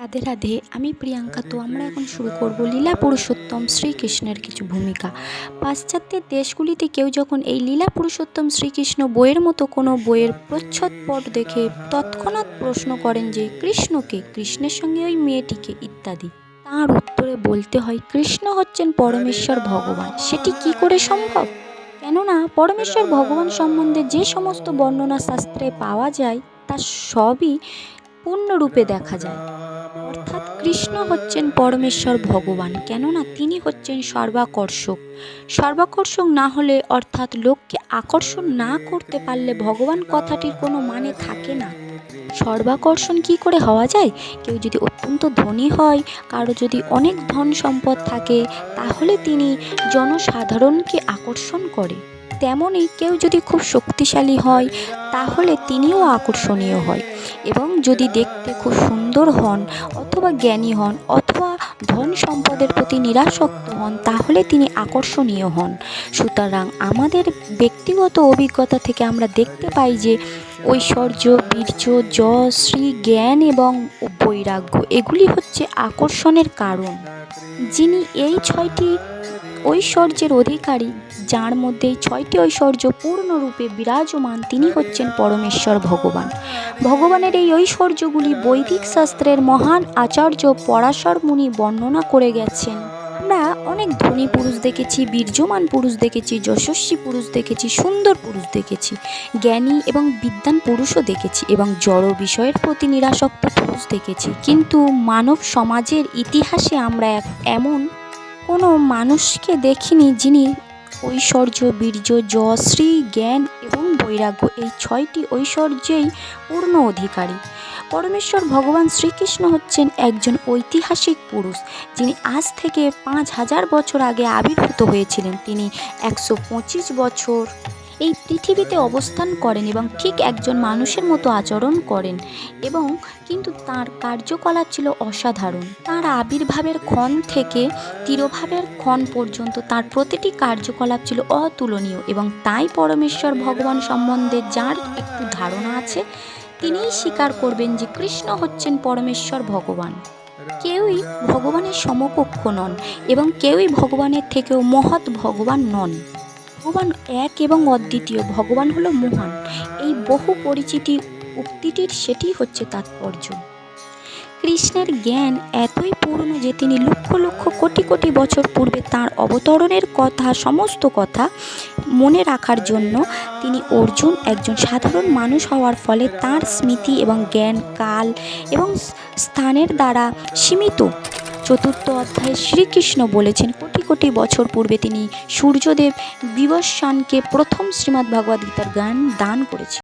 রাধে রাধে, আমি প্রিয়াঙ্কা। তো আমরা এখন শুরু করব লীলা পুরুষোত্তম শ্রীকৃষ্ণের কিছু ভূমিকা। পাশ্চাত্যের দেশগুলিতে কেউ যখন এই লীলা পুরুষোত্তম শ্রীকৃষ্ণ বইয়ের মতো কোনো বইয়ের প্রচ্ছদপট দেখে তৎক্ষণাৎ প্রশ্ন করেন যে কৃষ্ণকে, কৃষ্ণের সঙ্গে ওই মেয়েটিকে ইত্যাদি, তার উত্তরে বলতে হয় কৃষ্ণ হচ্ছেন পরমেশ্বর ভগবান। সেটি কি করে সম্ভব? কেননা পরমেশ্বর ভগবান সম্বন্ধে যে সমস্ত বর্ণনা শাস্ত্রে পাওয়া যায় তা সবই পূর্ণরূপে দেখা যায়। অর্থাৎ কৃষ্ণ হচ্ছেন পরমেশ্বর ভগবান, কেননা তিনি হচ্ছেন সর্বাকর্ষক। সর্বাকর্ষক না হলে, অর্থাৎ লোককে আকর্ষণ না করতে পারলে ভগবান কথাটির কোনো মানে থাকে না। সর্বাকর্ষণ কি করে হওয়া যায়? কেউ যদি অত্যন্ত ধনী হয়, কারো যদি অনেক ধন সম্পদ থাকে, তাহলে তিনি জনসাধারণকে আকর্ষণ করে। তেমনই কেউ যদি খুব শক্তিশালী হয়, তাহলে তিনিও আকর্ষণীয় হয়। এবং যদি দেখতে খুব সুন্দর হন, অথবা জ্ঞানী হন, অথবা ধন সম্পদের প্রতি নিরাসক্ত হন, তাহলে তিনি আকর্ষণীয় হন। সুতরাং আমাদের ব্যক্তিগত অভিজ্ঞতা থেকে আমরা দেখতে পাই যে ঐশ্বর্য, বীর্য, যশ, শ্রী, জ্ঞান এবং বৈরাগ্য এগুলি হচ্ছে আকর্ষণের কারণ। যিনি এই 6টি ঐশ্বর্যের অধিকারী, যার মধ্যে এই 6টি ঐশ্বর্য পূর্ণরূপে বিরাজমান, তিনি হচ্ছেন পরমেশ্বর ভগবান। ভগবানের এই ঐশ্বর্যগুলি বৈদিক শাস্ত্রের মহান আচার্য পরাশর মুনি বর্ণনা করে গেছেন। আমরা অনেক ধনী পুরুষ দেখেছি, বীর্যমান পুরুষ দেখেছি, যশস্বী পুরুষ দেখেছি, সুন্দর পুরুষ দেখেছি, জ্ঞানী এবং বিদ্বান পুরুষও দেখেছি, এবং জড় বিষয়ের প্রতি নিরাসক্ত পুরুষ দেখেছি। কিন্তু মানব সমাজের ইতিহাসে আমরা এমন কোনো মানুষকে দেখিনি যিনি ঐশ্বর্য, বীর্য, যশ, শ্রী, জ্ঞান এবং বৈরাগ্য এই 6টি ঐশ্বর্যেই পূর্ণ অধিকারী। পরমেশ্বর ভগবান শ্রীকৃষ্ণ হচ্ছেন একজন ঐতিহাসিক পুরুষ, যিনি আজ থেকে 5000 বছর আগে আবির্ভূত হয়েছিলেন। তিনি 125 বছর এই পৃথিবীতে অবস্থান করেন এবং ঠিক একজন মানুষের মতো আচরণ করেন, এবং কিন্তু তার কার্যকলাপ ছিল অসাধারণ। তার আবির্ভাবের ক্ষণ থেকে তিরোভাবের ক্ষণ পর্যন্ত তার প্রতিটি কার্যকলাপ ছিল অতুলনীয়, এবং তাই পরমেশ্বর ভগবান সম্বন্ধে যার একটু ধারণা আছে, তিনিই স্বীকার করবেন যে কৃষ্ণ হচ্ছেন পরমেশ্বর ভগবান। কেউই ভগবানের সমকক্ষ নন, এবং কেউই ভগবানের থেকেও মহৎ ভগবান নন। ভগবান এক এবং অদ্বিতীয়, ভগবান হলো মহান। এই বহু পরিচিতি উক্তিটির সেটি হচ্ছে তাৎপর্য। কৃষ্ণের জ্ঞান এতই পূর্ণ যে তিনি লক্ষ লক্ষ কোটি কোটি বছর পূর্বে তাঁর অবতরণের কথা, সমস্ত কথা মনে রাখার জন্য তিনি অর্জুন একজন সাধারণ মানুষ হওয়ার ফলে তাঁর স্মৃতি এবং জ্ঞান কাল এবং স্থানের দ্বারা সীমিত। 4th অধ্যায়ে শ্রীকৃষ্ণ বলেছেন কোটি কোটি বছর পূর্বে তিনি সূর্যদেব বিবস্বানকে প্রথম শ্রীমদ্ ভগবদ্গীতার জ্ঞান দান করেছেন।